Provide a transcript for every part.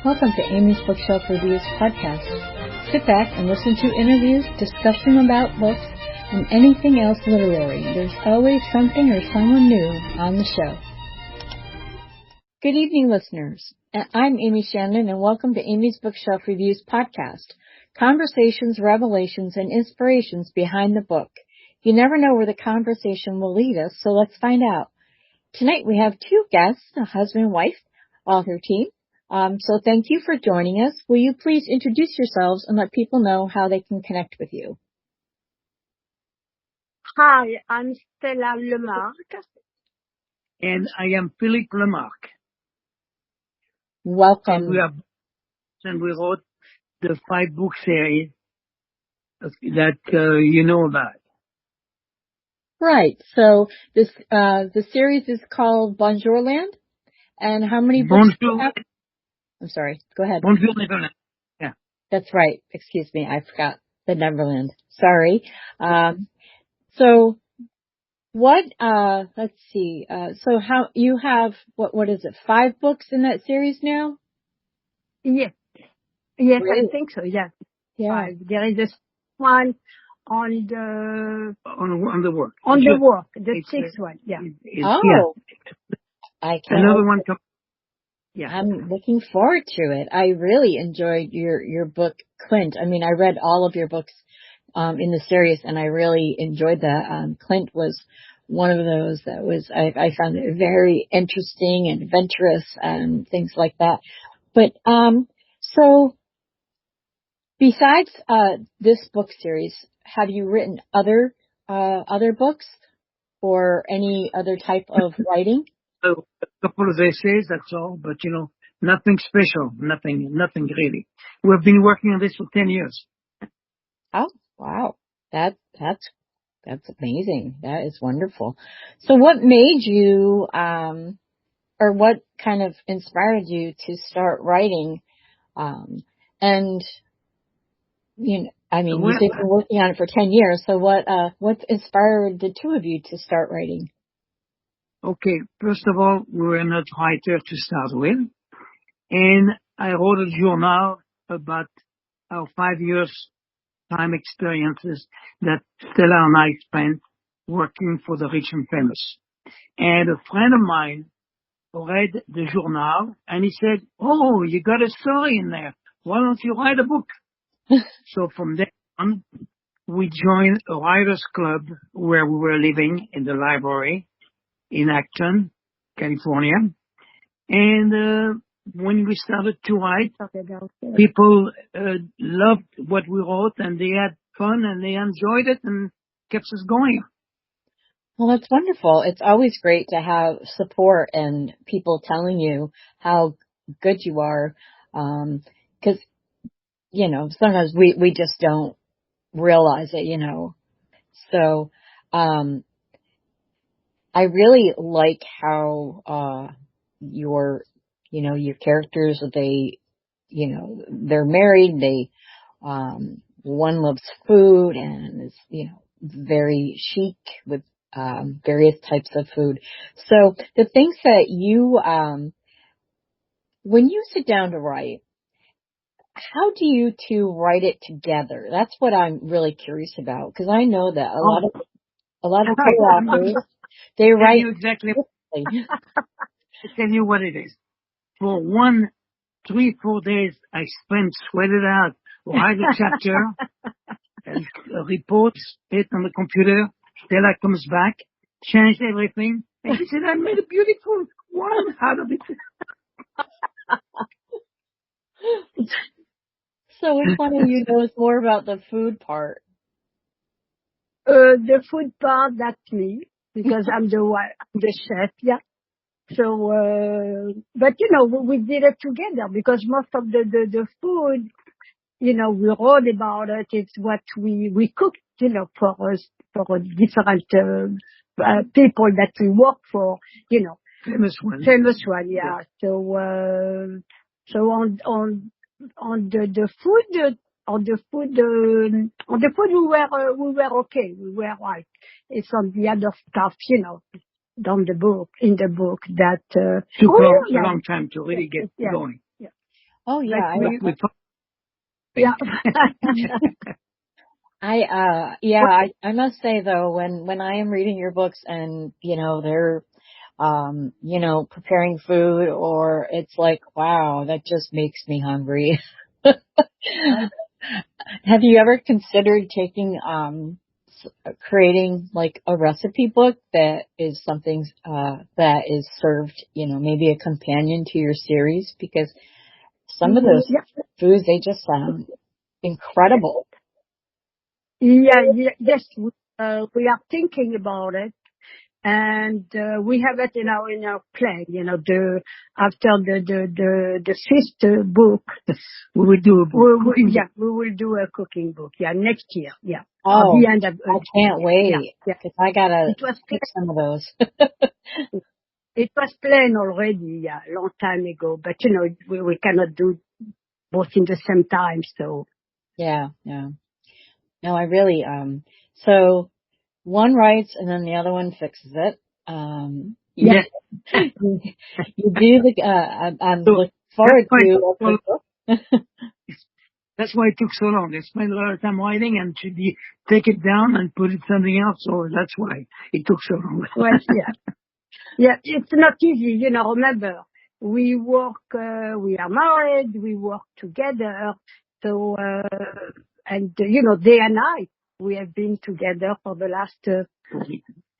Welcome to Amy's Bookshelf Reviews podcast. Sit back and listen to interviews, discussion about books, and anything else literary. There's always something or someone new on the show. Good evening, listeners. I'm Amy Shannon, and welcome to Amy's Bookshelf Reviews podcast. Conversations, revelations, and inspirations behind the book. You never know where the conversation will lead us, so let's find out. Tonight we have two guests, a husband and wife, author team. So thank you for joining us. Will you please introduce yourselves and let people know how they can connect with you? Hi, I'm Stella LeMarque. And I am Phillip LeMarque. Welcome. And we wrote the 5-book series that you know about. Right. So this the series is called Bonjourland. And how many books do you have? I'm sorry. Go ahead. Bonjour, Neverland. Yeah. That's right. Excuse me. I forgot the Neverland. Sorry. So what, let's see. So how you have, what is it? 5 books in that series now? Yes, Really? I think so. Yes. Yeah. 5. There is this one on the work. On the work, the 6th one. Yeah. Oh. Yeah. I can't. Another one comes. Yeah. I'm looking forward to it. I really enjoyed your book, Clint. I mean, I read all of your books in the series, and I really enjoyed that. Clint was one of those that was, I found it very interesting and adventurous and things like that. But so besides this book series, have you written other books or any other type of writing? A couple of essays, that's all, but nothing special, nothing really. We've been working on this for 10 years. Oh, wow. That's amazing. That is wonderful. So what made you, or what kind of inspired you to start writing? And, you said you've been working on it for 10 years. So what inspired the two of you to start writing? Okay, first of all, we were not writer to start with. And I wrote a journal about our 5 years time experiences that Stella and I spent working for the rich and famous. And a friend of mine read the journal and he said, "Oh, you got a story in there. Why don't you write a book?" So from then on, we joined a writers club where we were living in the library in Acton, California. And when we started to write, people loved what we wrote and they had fun and they enjoyed it and kept us going. Well, that's wonderful. It's always great to have support and people telling you how good you are. 'Cause, sometimes we just don't realize it, So, I really like how, your characters, they're married, one loves food and is, very chic with, various types of food. So the things that you, when you sit down to write, how do you two write it together? That's what I'm really curious about, because I know that a lot of co-authors, they write exactly. I tell you what it is. For 3-4 days, I spent sweated out, write a chapter, and reports it on the computer. Stella comes back, changed everything, and she said, "I made a beautiful one out of it." So which one of you knows more about the food part? The food part, that's me, because I'm the chef, yeah. So, but we did it together because most of the food, we wrote about it. It's what we cooked, for different people that we work for, Famous one. Famous one, yeah. So, so on the food, we were okay. We were right. It's on the other stuff, in the book that took a long time to really get going. Yeah. Oh yeah, We yeah. I must say though, when I am reading your books and, they're, preparing food, or it's like, wow, that just makes me hungry. Have you ever considered creating like a recipe book that is something, that is served, maybe a companion to your series? Because some of those foods, they just sound incredible. Yes, we are thinking about it, and we have it in our plan. After the fifth book, we will do a book. we will do a cooking book. Yeah, next year. Yeah. Oh, at the end of I can't wait, Yeah. because I gotta pick some of those. It was planned already, a long time ago, but we cannot do both in the same time, so. Yeah. No, I really, so one writes and then the other one fixes it. Yeah. You do I'm looking forward to a book. That's why it took so long. They spent a lot of time writing and should take it down and put it something else. So that's why it took so long. Well, yeah, it's not easy. Remember, we work, we are married, we work together. So, day and night, we have been together for the last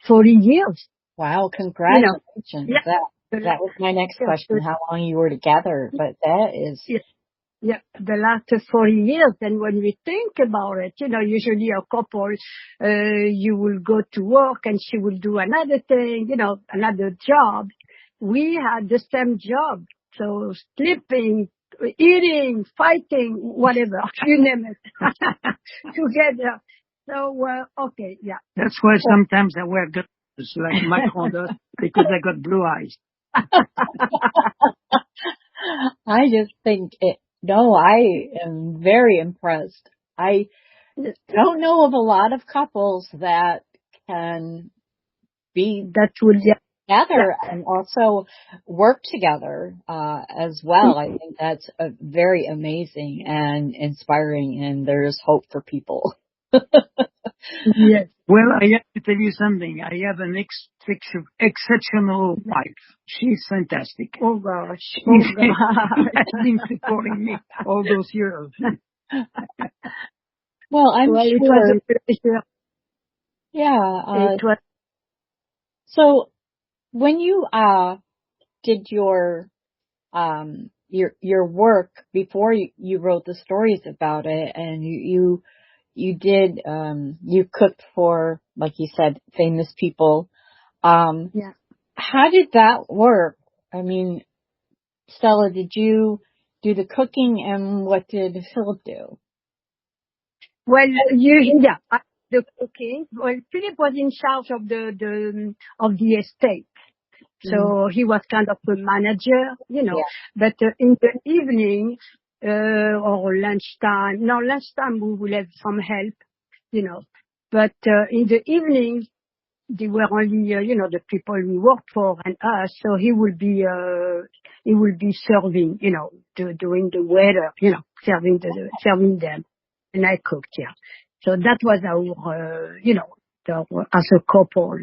40 years. Wow, congratulations. Yeah. That was my next question, how long you were together, but that is. Yeah, the last 40 years. And when we think about it, usually a couple, you will go to work and she will do another thing, another job. We had the same job. So sleeping, eating, fighting, whatever, you name it, together. So, okay, yeah. That's why sometimes I wear glasses like Macron does, because I got blue eyes. I just think I am very impressed. I don't know of a lot of couples that can be together and also work together as well. I think that's very amazing and inspiring, and there's hope for people. Yes. Well, I have to tell you something. I have an exceptional wife. She's fantastic. Oh gosh. She has been supporting me all those years. Well, I'm sure. It was a pleasure. Yeah. It was. So when you did your work before you wrote the stories about it, and you did you cooked for, like you said, famous people. Yeah. How did that work? I mean, Stella, did you do the cooking, and what did Philip do? Well, the cooking. Well, Philip was in charge of the estate, so he was kind of a manager, Yeah. But in the evening or lunchtime we will have some help, But in the evening, they were only the people we worked for and us. So he will be serving, doing the waiter, serving them, and I cooked. Yeah. So that was our as a couple.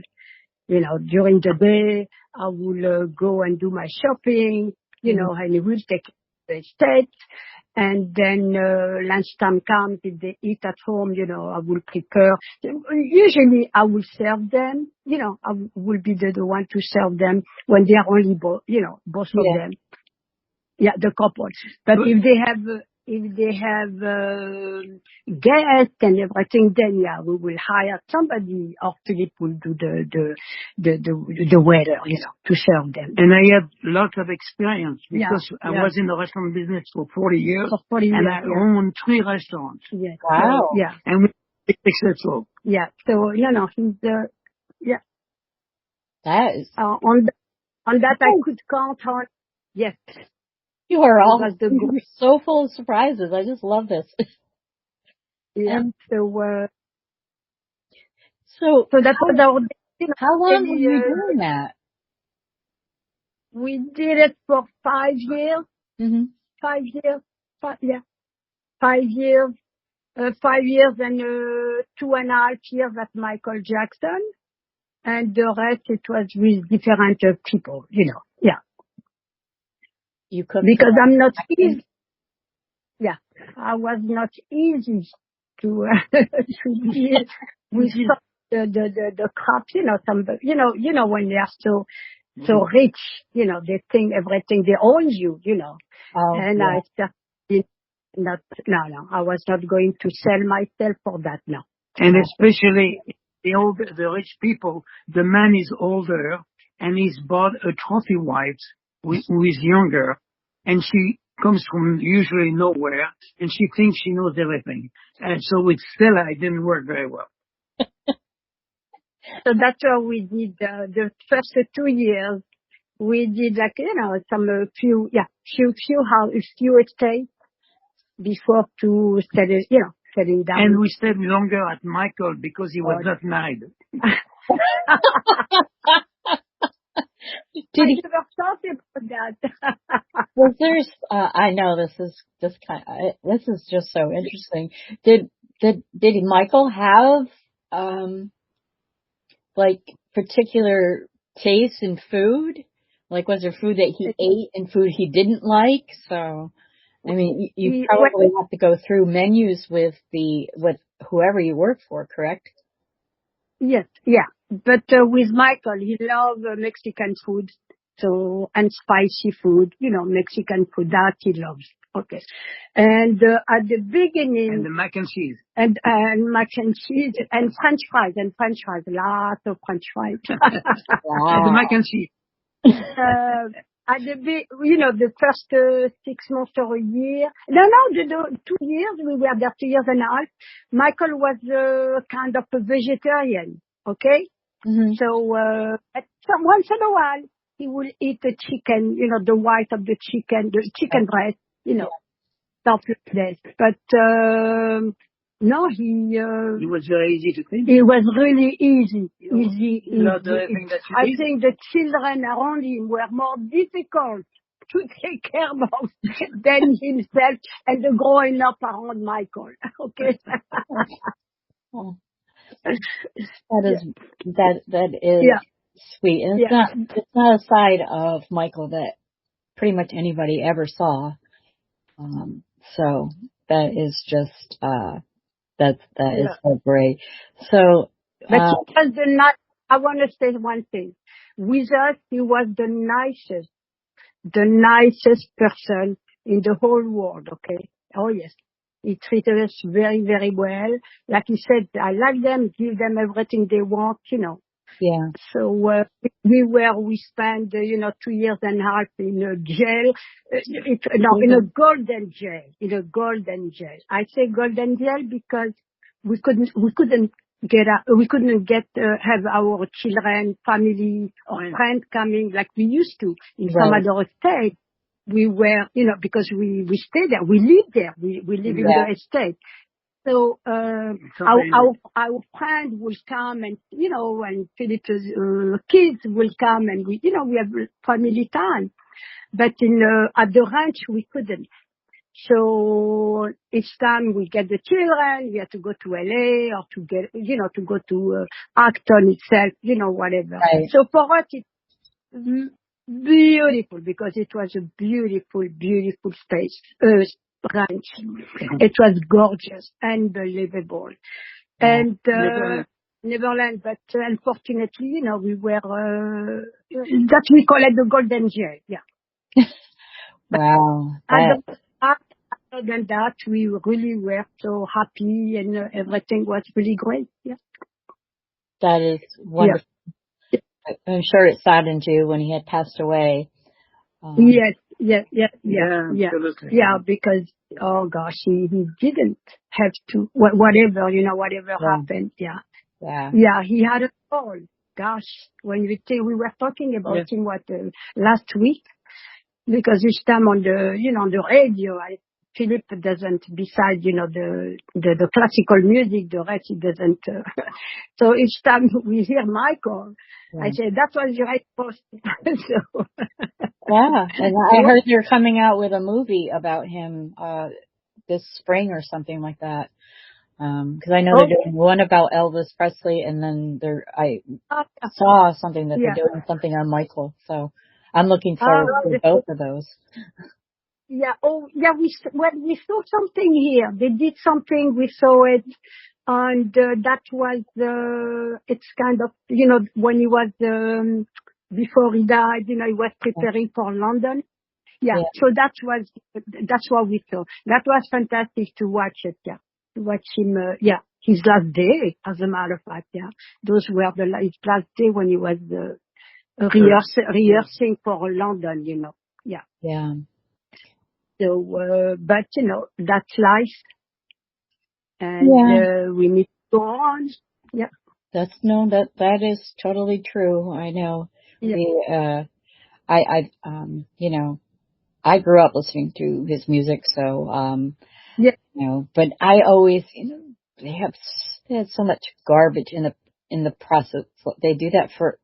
During the day, I will go and do my shopping, and he will take the estate. And then lunchtime comes, if they eat at home, I will prepare. Usually I will serve them, I will be the one to serve them when they are only both of them. Yeah, the couple. But if they have guests and everything, then we will hire somebody, or Philip will do the waiter, to serve them. And I have lots of experience because I was in the restaurant business for 40 years. For 40 years. And I own 3 restaurants. Yeah. Wow. So, yeah. And we successful. Yeah. So, he's yeah. That is. On that I could count on. Yes. You are so full of surprises. I just love this. Yeah. And so that was our. How long were you doing that? We did it for 5 years. Mm-hmm. 5 years. 5 years. 5 years and 2.5 years at Michael Jackson, and the rest it was with different people, Yeah. You cooked because I'm not easy. Yeah, I was not easy to to deal with some, the crops. When they are so rich, they think everything they own you. And yeah. I started not. No, I was not going to sell myself for that. No. And especially the rich people, the man is older and he's bought a trophy wife who is younger, and she comes from usually nowhere, and she thinks she knows everything. And so with Stella, it didn't work very well. So that's what we did the first 2 years. We did few estates before to setting down. And we stayed longer at Michael because he was not married. I never thought about that. Was there? I know this is just this is just so interesting. Did Michael have like particular taste in food? Like, was there food that he ate and food he didn't like? So, I mean, you probably have to go through menus with whoever you work for, correct? Yes, yeah. But with Michael, he loved Mexican food, and spicy food, Mexican food that he loves. Okay. And at the beginning, and the mac and cheese, and mac and cheese, and French fries, lots of French fries. Wow. And the mac and cheese. At the first 6 months or a year. No, the 2 years, we were there 2 years and a half. Michael was kind of a vegetarian, okay? Mm-hmm. So once in a while, he will eat the chicken, the white of the chicken breast, stuff like that. But, no, he was very easy to clean. It was really easy. I did. think the children around him were more difficult to take care of than himself and the growing up around Michael. Okay. That is sweet, and it's not a side of Michael that pretty much anybody ever saw. So that is just that is so great. So, but he was I want to say one thing. With us, he was the nicest person in the whole world. Okay. Oh yes. He treated us very, very well. Like he said, I like them, give them everything they want, Yeah. So we spent 2 years and a half in a jail, in a golden jail. I say golden jail because we couldn't have our children, family, or friends coming like we used to in some other state. We were, because we stayed there, we lived there, we live in the estate. So, our friend will come and, and Philip's kids will come and we have family time. But at the ranch, we couldn't. So each time we get the children, we have to go to LA or to go to Acton itself, whatever. Right. So for us, it's beautiful because it was a beautiful, beautiful space. Ranch. It was gorgeous, unbelievable. And Neverland, but unfortunately, we were that we call it the golden jail. Yeah. Wow. Other than that, we really were so happy, and everything was really great. Yeah. That is wonderful. Yeah. I'm sure it saddened you when he had passed away. Yes. Yeah, because, oh gosh, he didn't have to, whatever happened. Yeah. Yeah, he had a fall. Gosh, when we were talking about him, last week, because each time on the radio, I Philip doesn't, besides, the classical music, the rest he doesn't. So each time we hear Michael, I say, that was your right post. So. Yeah, and I heard they're coming out with a movie about him this spring or something like that. Because I know they're doing one about Elvis Presley, and then I saw something that they're doing something on Michael. So I'm looking forward to both of those. Yeah. Oh, yeah. We saw something here. They did something. We saw it, and that was it's kind of when he was before he died. He was preparing for London. Yeah. So that's what we saw. That was fantastic to watch it. Yeah. To watch him. His last day, as a matter of fact. Yeah. Those were his last day when he was rehearsing for London. Yeah. Yeah. So, but that's life, and we need to go on. Yeah. That is totally true. I know. Yeah. I grew up listening to his music, so but I always, they had so much garbage in the process. They do that for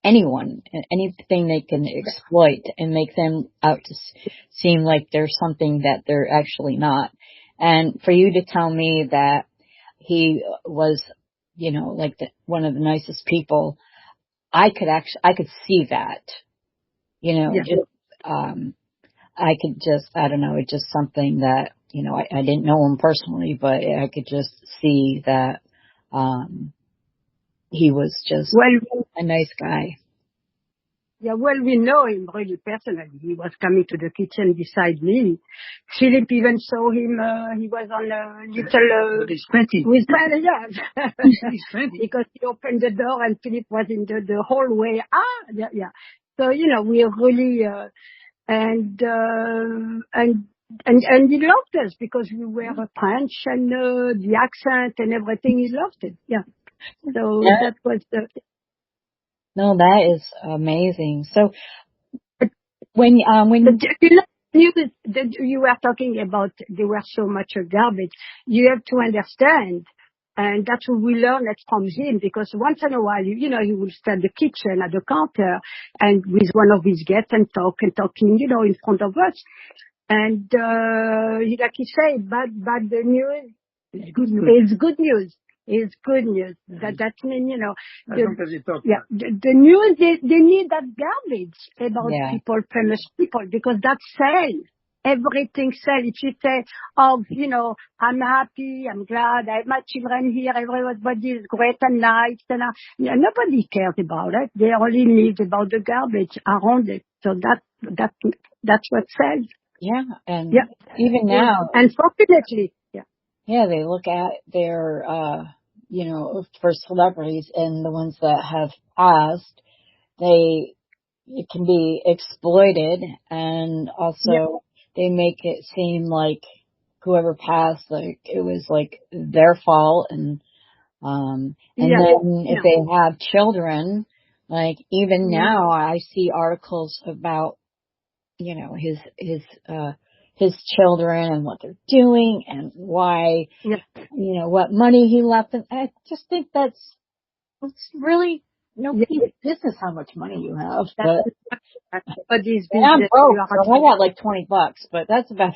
anyone and anything they can exploit and make them out to seem like they're something that they're actually not. And for you to tell me that he was, like one of the nicest people, I could see that, I could just, I don't know, it's just something that, I didn't know him personally, but I could just see that, he was just a nice guy. Yeah, well, we know him really personally. He was coming to the kitchen beside me. Philip even saw him, he was on a little... with his panty. With panty, yes. His panty. Because he opened the door and Philip was in the hallway. Yeah. So, we are really... And he loved us because we were French and the accent and everything. He loved it. Yeah. So that was the... No, that is amazing. So when you were talking about there were so much garbage, you have to understand, and that's what we learned it from him, because once in a while, he would stand in the kitchen at the counter and with one of his guests and talking, in front of us. And like you say, bad news is good news. It's good news. It's good news. That means, the news, they need that garbage about people, famous people, because that sells. Everything sells. If you say, I'm happy, I'm glad, I have my children here, everybody is great and nice, and nobody cares about it. They only need about the garbage around it. So that's what sells. Yeah, and even now, unfortunately, they look at their, for celebrities and the ones that have passed, it can be exploited, and also they make it seem like whoever passed, like it was like their fault, and then if they have children, like even now I see articles about his children and what they're doing and why, what money he left. And I just think it's really nobody's business how much money you have. But I'm broke, so I got like $20, but that's about,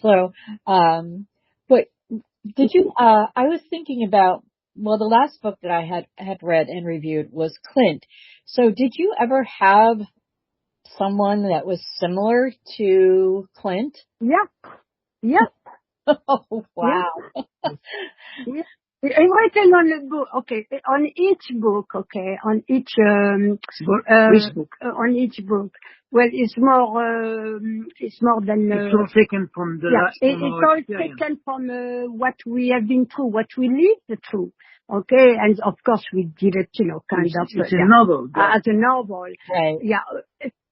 So, but did you, I was thinking about, the last book that I had read and reviewed was Clint. So did you ever have someone that was similar to Clint? Yeah. Oh, wow. Yeah. Everything on the book, on each book, on each book? On each book. Well, it's more than... it's all taken from the last it's all taken from what we have been through, what we lived through. Okay, and of course we did it, kind of... It's a novel. As a novel. Right.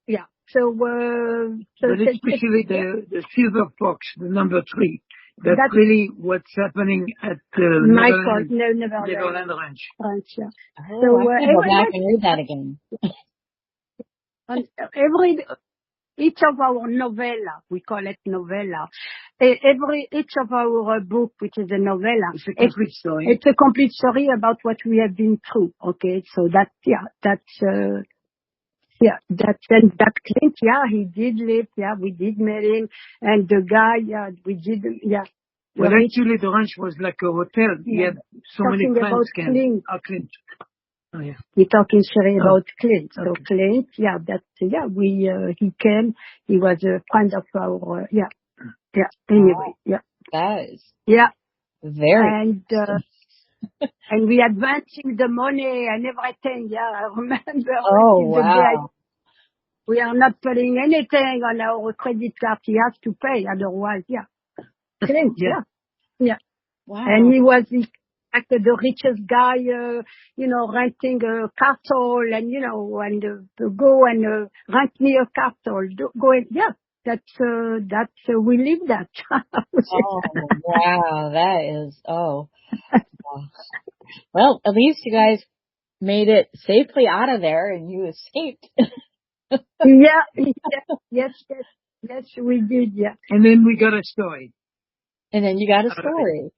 Yeah. So, but especially the Silver Fox, the number 3. That's really what's happening at Neverland Ranch. Yeah. So I can go back and read that again. each of our novella, we call it novella, each of our book, which is a novella, It's a complete story. It's a complete story about what we have been through. Okay, so that Clint, he did live, we did meet him, and the guy, we did, Well, actually, the ranch was like a hotel. He had so many talking about friends. Clint. Clint. Oh, yeah. We're talking sorry about Clint. So Okay. Clint, he came. He was a friend of our, Anyway, That is very. And and we advancing the money and everything. Yeah, I remember. Oh, The day wow. we are not putting anything on our credit card. He has to pay, otherwise, Clint, yeah. Wow. And he was like the richest guy, renting a castle and, to go and rent me a castle. We live that. Oh, wow. That is, wow. Well, at least you guys made it safely out of there and you escaped. Yes, we did, And then we got a story. And then you got a story.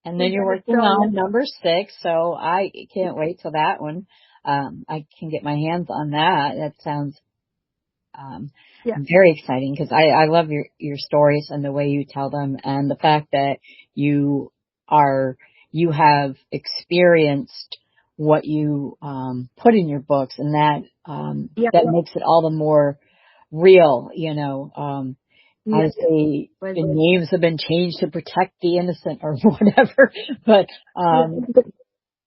And then you're working on number 6, so I can't wait till that one. I can get my hands on that. That sounds very exciting because I love your stories and the way you tell them, and the fact that you have experienced what you put in your books, and that that makes it all the more real, Obviously, the names have been changed to protect the innocent or whatever, but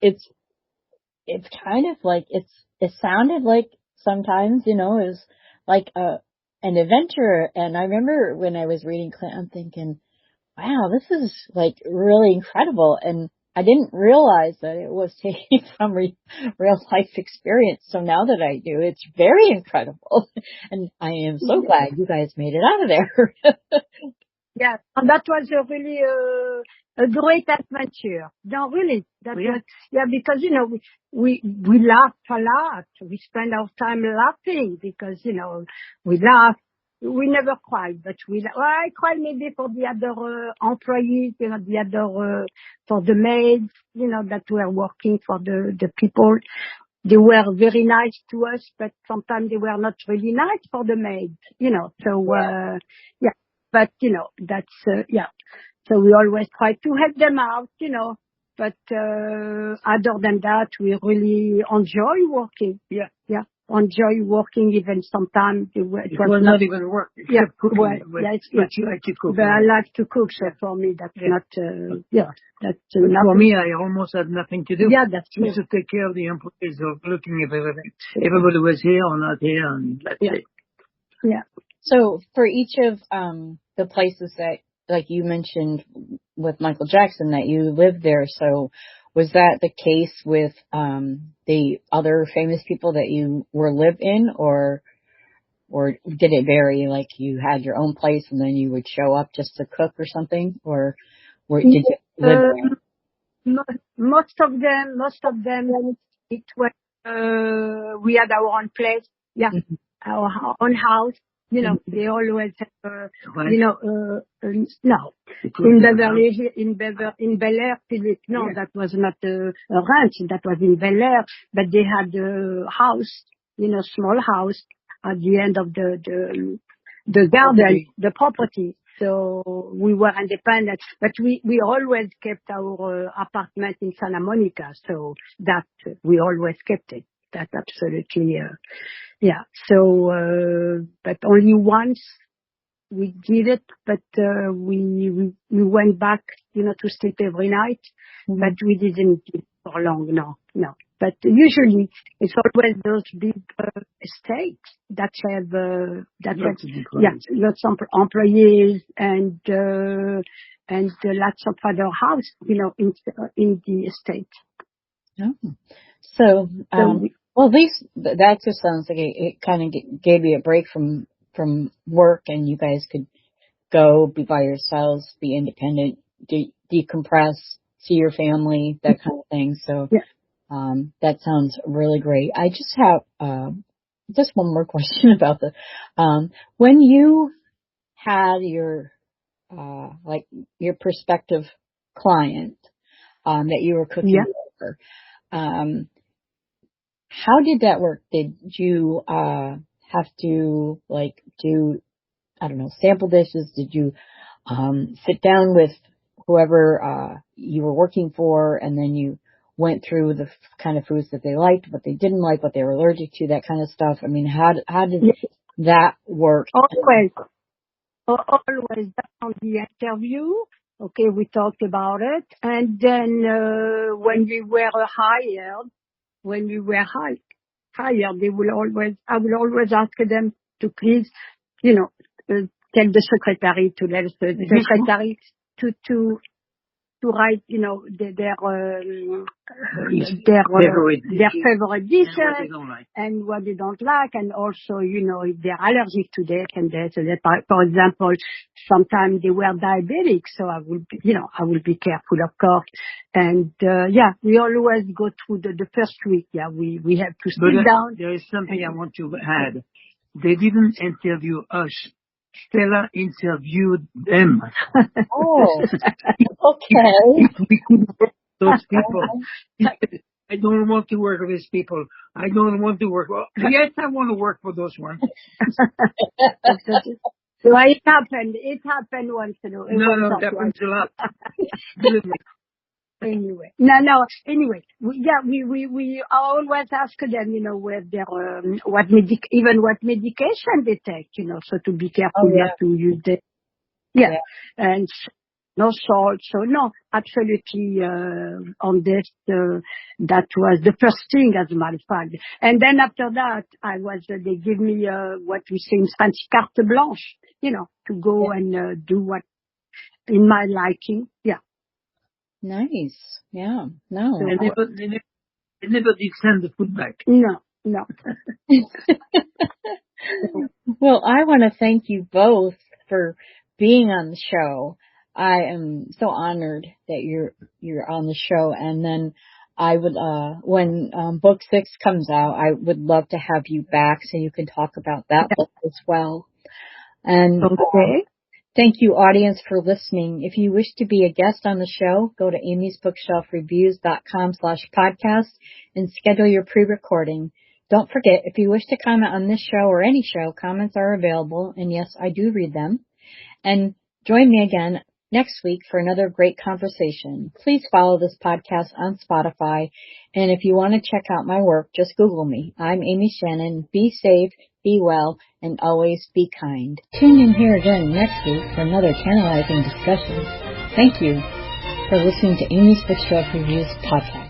it's kind of like it sounded like sometimes, it was like an adventure. And I remember when I was reading Clint, I'm thinking, wow, this is like really incredible. And I didn't realize that it was taken from real life experience. So now that I do, it's very incredible. And I am so glad you guys made it out of there. Yes, and that was really a great adventure. No, really, was, because, we laughed a lot. We spent our time laughing because, we laughed. We never cried, but I cried maybe for the other employees, the other, for the maids, that were working for the people. They were very nice to us, but sometimes they were not really nice for the maids, so, but, that's, so we always try to help them out, but, other than that, we really enjoy working. Enjoy working even sometimes. It was not even work. Cooking, but you like to cook. But I like to cook, so for me that's not, that's not. For me, I almost had nothing to do. Yeah, that's true. Just to take care of the employees, of looking at everything. Everybody was here or not here, and that's it. Yeah. So for each of the places that, like you mentioned with Michael Jackson, that you lived there, so was that the case with the other famous people that you were live in, or did it vary? Like you had your own place and then you would show up just to cook or something, or did you live there? Most of them, it was we had our own place, our own house. They always have, no, in Beverly, in Bel Air, Phillip. No, that was not a ranch. That was in Bel Air, but they had a house, small house at the end of the garden, the property. So we were independent, but we always kept our apartment in Santa Monica. So that we always kept it. That's absolutely, So, but only once we did it, but we went back, to sleep every night, but we didn't do it for long. No. But usually it's always those big estates that have lots of employees and lots of other house, in the estate. Oh. So well, at least that just sounds like it kind of gave you a break from work, and you guys could go be by yourselves, be independent, decompress, see your family, that kind of thing. So that sounds really great. I just have just one more question about when you had your, your prospective client, that you were cooking for, how did that work? Did you, have to do, I don't know, sample dishes? Did you, sit down with whoever, you were working for, and then you went through the kind of foods that they liked, what they didn't like, what they were allergic to, that kind of stuff? I mean, how did that work? Always on the interview. Okay, we talked about it. And then, when we were hired, I will always ask them to please, tell the secretary to let the secretary to write, their favorite dishes and what they don't like, and also, if they're allergic to this and that. So that, for example, sometimes they were diabetic, so I will be careful, of course. And we always go through the first week. Yeah, we have to sit down. There is something I want to add. They didn't interview us. Stella interviewed them. Oh, okay. We couldn't work with those people. I don't want to work with these people. I don't want to work. Well, yes, I want to work for those ones. So it happened. It happened once in a while. No, it happens a lot. Anyway, Anyway, we always ask them, with their what medication they take, so to be careful not to use the and no salt. So no, absolutely on this. That was the first thing, as a matter of fact. And then after that, they give me what we say in French carte blanche, to go and do what in my liking. Yeah. Nice. Yeah. No. They never did send the food back. No. Well, I want to thank you both for being on the show. I am so honored that you're on the show. And then I would, when book 6 comes out, I would love to have you back so you can talk about that book as well. And thank you, audience, for listening. If you wish to be a guest on the show, go to amysbookshelfreviews.com/podcast and schedule your pre-recording. Don't forget, if you wish to comment on this show or any show, comments are available, and yes, I do read them. And join me again next week for another great conversation. Please follow this podcast on Spotify, and if you want to check out my work, just Google me. I'm Amy Shannon. Be safe, be well, and always be kind. Tune in here again next week for another tantalizing discussion. Thank you for listening to Amy's Bookshelf Reviews podcast.